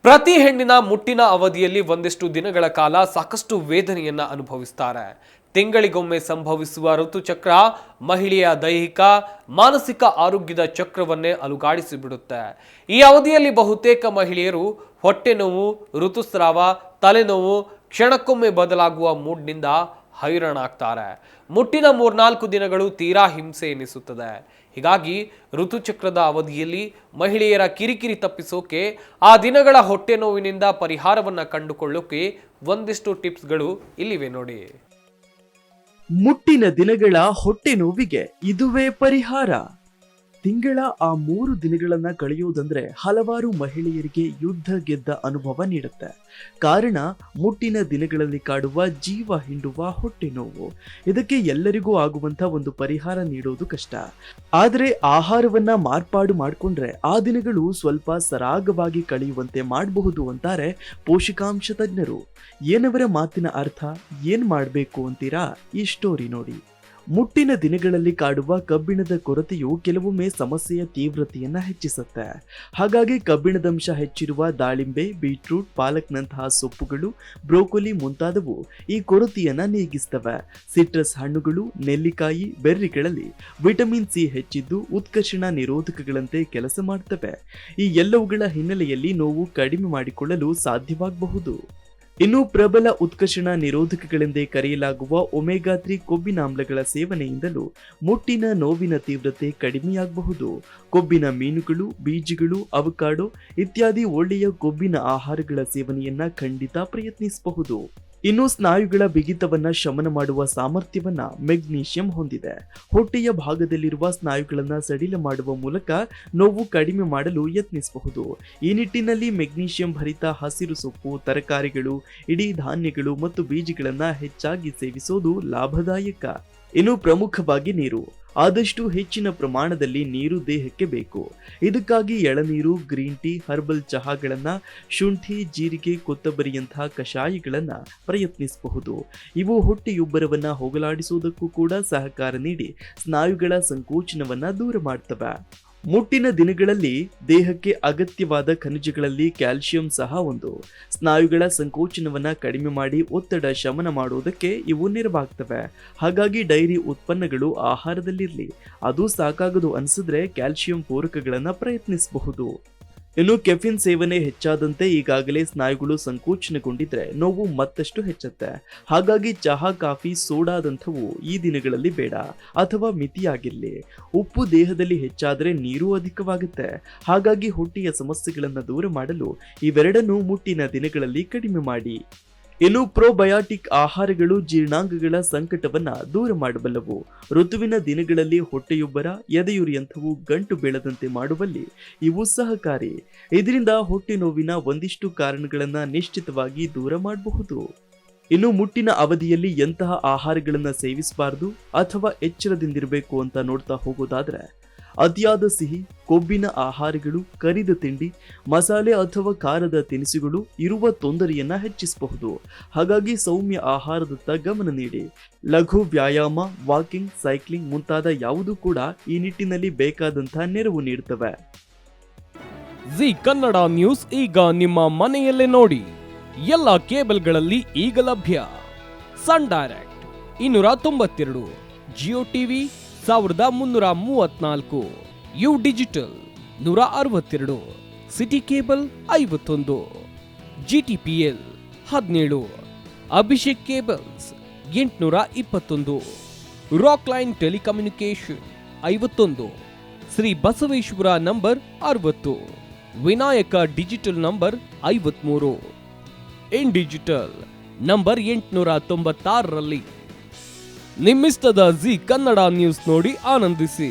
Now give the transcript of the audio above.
ಪ್ರತಿ ಹೆಣ್ಣಿನ ಮುಟ್ಟಿನ ಅವಧಿಯಲ್ಲಿ ಒಂದಿಷ್ಟು ದಿನಗಳ ಕಾಲ ಸಾಕಷ್ಟು ವೇದನೆಯನ್ನ ಅನುಭವಿಸುತ್ತಾರೆ. ತಿಂಗಳಿಗೊಮ್ಮೆ ಸಂಭವಿಸುವ ಋತುಚಕ್ರ ಮಹಿಳೆಯ ದೈಹಿಕ ಮಾನಸಿಕ ಆರೋಗ್ಯದ ಚಕ್ರವನ್ನೇ ಅಲುಗಾಡಿಸಿ ಬಿಡುತ್ತೆ. ಈ ಅವಧಿಯಲ್ಲಿ ಬಹುತೇಕ ಮಹಿಳೆಯರು ಹೊಟ್ಟೆ ನೋವು, ಋತುಸ್ರಾವ, ತಲೆನೋವು, ಕ್ಷಣಕ್ಕೊಮ್ಮೆ ಬದಲಾಗುವ ಮೂಡ್ನಿಂದ ಹೈರಾಣಾಗ್ತಾರೆ. ಮುಟ್ಟಿನ 3-4 ದಿನಗಳು ತೀರಾ ಹಿಂಸೆ ಎನಿಸುತ್ತದೆ. ಹೀಗಾಗಿ ಋತುಚಕ್ರದ ಅವಧಿಯಲ್ಲಿ ಮಹಿಳೆಯರ ಕಿರಿಕಿರಿ ತಪ್ಪಿಸೋಕೆ, ಆ ದಿನಗಳ ಹೊಟ್ಟೆ ನೋವಿನಿಂದ ಪರಿಹಾರವನ್ನ ಕಂಡುಕೊಳ್ಳೋಕೆ ಒಂದಿಷ್ಟು ಟಿಪ್ಸ್ಗಳು ಇಲ್ಲಿವೆ ನೋಡಿ. ಮುಟ್ಟಿನ ದಿನಗಳ ಹೊಟ್ಟೆ ನೋವಿಗೆ ಇದುವೇ ಪರಿಹಾರ. ತಿಂಗಳ ಆ 3 ದಿನಗಳನ್ನ ಕಳೆಯುವುದಂದ್ರೆ ಹಲವಾರು ಮಹಿಳೆಯರಿಗೆ ಯುದ್ಧ ಗೆದ್ದ ಅನುಭವ ನೀಡುತ್ತೆ. ಕಾರಣ ಮುಟ್ಟಿನ ದಿನಗಳಲ್ಲಿ ಕಾಡುವ ಜೀವ ಹಿಂಡುವ ಹೊಟ್ಟೆ ನೋವು. ಇದಕ್ಕೆ ಎಲ್ಲರಿಗೂ ಆಗುವಂತ ಒಂದು ಪರಿಹಾರ ನೀಡೋದು ಕಷ್ಟ. ಆದ್ರೆ ಆಹಾರವನ್ನ ಮಾರ್ಪಾಡು ಮಾಡಿಕೊಂಡ್ರೆ ಆ ದಿನಗಳು ಸ್ವಲ್ಪ ಸರಾಗವಾಗಿ ಕಳೆಯುವಂತೆ ಮಾಡಬಹುದು ಅಂತಾರೆ ಪೋಷಕಾಂಶ ತಜ್ಞರು. ಏನವರ ಮಾತಿನ ಅರ್ಥ, ಏನ್ ಮಾಡ್ಬೇಕು ಅಂತೀರಾ? ಈ ಸ್ಟೋರಿ ನೋಡಿ. ಮುಟ್ಟಿನ ದಿನಗಳಲ್ಲಿ ಕಾಡುವ ಕಬ್ಬಿಣದ ಕೊರತೆಯು ಕೆಲವೊಮ್ಮೆ ಸಮಸ್ಯೆಯ ತೀವ್ರತೆಯನ್ನ ಹೆಚ್ಚಿಸುತ್ತೆ. ಹಾಗಾಗಿ ಕಬ್ಬಿಣದಂಶ ಹೆಚ್ಚಿರುವ ದಾಳಿಂಬೆ, ಬೀಟ್ರೂಟ್, ಪಾಲಕ್ನಂತಹ ಸೊಪ್ಪುಗಳು, ಬ್ರೋಕೊಲಿ ಮುಂತಾದವು ಈ ಕೊರತೆಯನ್ನ ನೀಗಿಸ್ತವೆ. ಸಿಟ್ರಸ್ ಹಣ್ಣುಗಳು, ನೆಲ್ಲಿಕಾಯಿ, ಬೆರ್ರಿಗಳಲ್ಲಿ ವಿಟಮಿನ್ ಸಿ ಹೆಚ್ಚಿದ್ದು ಉತ್ಕರ್ಷಣ ನಿರೋಧಕಗಳಂತೆ ಕೆಲಸ ಮಾಡ್ತವೆ. ಈ ಎಲ್ಲವುಗಳ ಹಿನ್ನೆಲೆಯಲ್ಲಿ ನೋವು ಕಡಿಮೆ ಮಾಡಿಕೊಳ್ಳಲು ಸಾಧ್ಯವಾಗಬಹುದು. ಇನ್ನು ಪ್ರಬಲ ಉತ್ಕರ್ಷಣ ನಿರೋಧಕಗಳೆಂದೇ ಕರೆಯಲಾಗುವ ಒಮೆಗಾ 3 ಕೊಬ್ಬಿನಾಮ್ಲಗಳ ಸೇವನೆಯಿಂದಲೂ ಮುಟ್ಟಿನ ನೋವಿನ ತೀವ್ರತೆ ಕಡಿಮೆಯಾಗಬಹುದು. ಕೊಬ್ಬಿನ ಮೀನುಗಳು, ಬೀಜಗಳು, ಅವಕಾಡೋ ಇತ್ಯಾದಿ ಒಳ್ಳೆಯ ಕೊಬ್ಬಿನ ಆಹಾರಗಳ ಸೇವನೆಯನ್ನ ಖಂಡಿತ ಪ್ರಯತ್ನಿಸಬಹುದು. ಇನ್ನು ಸ್ನಾಯುಗಳ ಬಿಗಿತವನ್ನ ಶಮನ ಮಾಡುವ ಸಾಮರ್ಥ್ಯವನ್ನ ಮೆಗ್ನೀಷಿಯಂ ಹೊಂದಿದೆ. ಹೊಟ್ಟೆಯ ಭಾಗದಲ್ಲಿರುವ ಸ್ನಾಯುಗಳನ್ನ ಸಡಿಲ ಮಾಡುವ ಮೂಲಕ ನೋವು ಕಡಿಮೆ ಮಾಡಲು ಯತ್ನಿಸಬಹುದು. ಈ ನಿಟ್ಟಿನಲ್ಲಿ ಮೆಗ್ನೀಷಿಯಂ ಭರಿತ ಹಸಿರು ಸೊಪ್ಪು, ತರಕಾರಿಗಳು, ಇಡೀ ಧಾನ್ಯಗಳು ಮತ್ತು ಬೀಜಗಳನ್ನ ಹೆಚ್ಚಾಗಿ ಸೇವಿಸೋದು ಲಾಭದಾಯಕ. ಇನ್ನು ಪ್ರಮುಖವಾಗಿ ನೀರು. ಆದಷ್ಟು ಹೆಚ್ಚಿನ ಪ್ರಮಾಣದಲ್ಲಿ ನೀರು ದೇಹಕ್ಕೆ ಬೇಕು. ಇದಕ್ಕಾಗಿ ಎಳನೀರು, ಗ್ರೀನ್ ಟೀ, ಹರ್ಬಲ್ ಚಹಾಗಳನ್ನ, ಶುಂಠಿ, ಜೀರಿಗೆ, ಕೊತ್ತಂಬರಿಯಂತಹ ಕಷಾಯಗಳನ್ನ ಪ್ರಯತ್ನಿಸಬಹುದು. ಇವು ಹೊಟ್ಟೆಯುಬ್ಬರವನ್ನ ಹೋಗಲಾಡಿಸುವುದಕ್ಕೂ ಕೂಡ ಸಹಕಾರ ನೀಡಿ ಸ್ನಾಯುಗಳ ಸಂಕೋಚನವನ್ನ ದೂರ ಮಾಡ್ತವೆ. ಮುಟ್ಟಿನ ದಿನಗಳಲ್ಲಿ ದೇಹಕ್ಕೆ ಅಗತ್ಯವಾದ ಖನಿಜಗಳಲ್ಲಿ ಕ್ಯಾಲ್ಸಿಯಂ ಸಹ ಒಂದು. ಸ್ನಾಯುಗಳ ಸಂಕೋಚನವನ್ನ ಕಡಿಮೆ ಮಾಡಿ ಒತ್ತಡ ಶಮನ ಮಾಡುವುದಕ್ಕೆ ಇವು ನೆರವಾಗ್ತವೆ. ಹಾಗಾಗಿ ಡೈರಿ ಉತ್ಪನ್ನಗಳು ಆಹಾರದಲ್ಲಿರಲಿ. ಅದು ಸಾಕಾಗದು ಅನಿಸಿದ್ರೆ ಕ್ಯಾಲ್ಸಿಯಂ ಪೂರಕಗಳನ್ನ ಪ್ರಯತ್ನಿಸಬಹುದು. ಇನ್ನು ಕೆಫಿನ್ ಸೇವನೆ ಹೆಚ್ಚಾದಂತೆ ಈಗಾಗಲೇ ಸ್ನಾಯುಗಳು ಸಂಕೋಚನಗೊಂಡಿದ್ರೆ ನೋವು ಮತ್ತಷ್ಟು ಹೆಚ್ಚುತ್ತೆ. ಹಾಗಾಗಿ ಚಹಾ, ಕಾಫಿ, ಸೋಡಾದಂಥವು ಈ ದಿನಗಳಲ್ಲಿ ಬೇಡ, ಅಥವಾ ಮಿತಿಯಾಗಿರಲಿ. ಉಪ್ಪು ದೇಹದಲ್ಲಿ ಹೆಚ್ಚಾದರೆ ನೀರು ಅಧಿಕವಾಗುತ್ತೆ. ಹಾಗಾಗಿ ಹೊಟ್ಟೆಯ ಸಮಸ್ಯೆಗಳನ್ನು ದೂರ ಮಾಡಲು ಇವೆರಡನ್ನೂ ಮುಟ್ಟಿನ ದಿನಗಳಲ್ಲಿ ಕಡಿಮೆ ಮಾಡಿ. ಇನ್ನು ಪ್ರೋಬಯಾಟಿಕ್ ಆಹಾರಗಳು ಜೀರ್ಣಾಂಗಗಳ ಸಂಕಟವನ್ನ ದೂರ ಮಾಡಬಲ್ಲವು. ಋತುವಿನ ದಿನಗಳಲ್ಲಿ ಹೊಟ್ಟೆಯುಬ್ಬರ, ಎದೆಯುರಿಯಂಥವು ಗಂಟು ಬೆಳೆದಂತೆ ಮಾಡುವಲ್ಲಿ ಇವು ಸಹಕಾರಿ. ಇದರಿಂದ ಹೊಟ್ಟೆ ನೋವಿನ ಒಂದಿಷ್ಟು ಕಾರಣಗಳನ್ನ ನಿಶ್ಚಿತವಾಗಿ ದೂರ ಮಾಡಬಹುದು. ಇನ್ನು ಮುಟ್ಟಿನ ಅವಧಿಯಲ್ಲಿ ಎಂತಹ ಆಹಾರಗಳನ್ನ ಸೇವಿಸಬಾರದು ಅಥವಾ ಎಚ್ಚರದಿಂದಿರಬೇಕು ಅಂತ ನೋಡ್ತಾ ಹೋಗೋದಾದ್ರೆ, ಅತಿಯಾದ ಸಿಹಿ, ಕೊಬ್ಬಿನ ಆಹಾರಗಳು, ಕರಿದ ತಿಂಡಿ, ಮಸಾಲೆ ಅಥವಾ ಖಾರದ ತಿನಿಸುಗಳು ಇರುವ ತೊಂದರೆಯನ್ನ ಹೆಚ್ಚಿಸಬಹುದು. ಹಾಗಾಗಿ ಸೌಮ್ಯ ಆಹಾರದತ್ತ ಗಮನ ನೀಡಿ. ಲಘು ವ್ಯಾಯಾಮ, ವಾಕಿಂಗ್, ಸೈಕ್ಲಿಂಗ್ ಮುಂತಾದ ಯಾವುದೂ ಕೂಡ ಈ ನಿಟ್ಟಿನಲ್ಲಿ ಬೇಕಾದಂತಹ ನೆರವು ನೀಡುತ್ತವೆ. ಜಿ ಕನ್ನಡ ನ್ಯೂಸ್ ಈಗ ನಿಮ್ಮ ಮನೆಯಲ್ಲೇ ನೋಡಿ. ಎಲ್ಲ ಕೇಬಲ್ಗಳಲ್ಲಿ ಈಗ ಲಭ್ಯ. Sun Direct 292, Jio TV 1334, U digital 162, city cable 51, GTPL 17, Abhishek cables 821, rock line telecommunication 51, Shri Basaveshwara number 60, Vinayaka digital number 53, in digital number 896ರಲ್ಲಿ. ನಿಮ್ಮಿಸ್ತದ ಜಿ ಕನ್ನಡ ನ್ಯೂಸ್ ನೋಡಿ ಆನಂದಿಸಿ.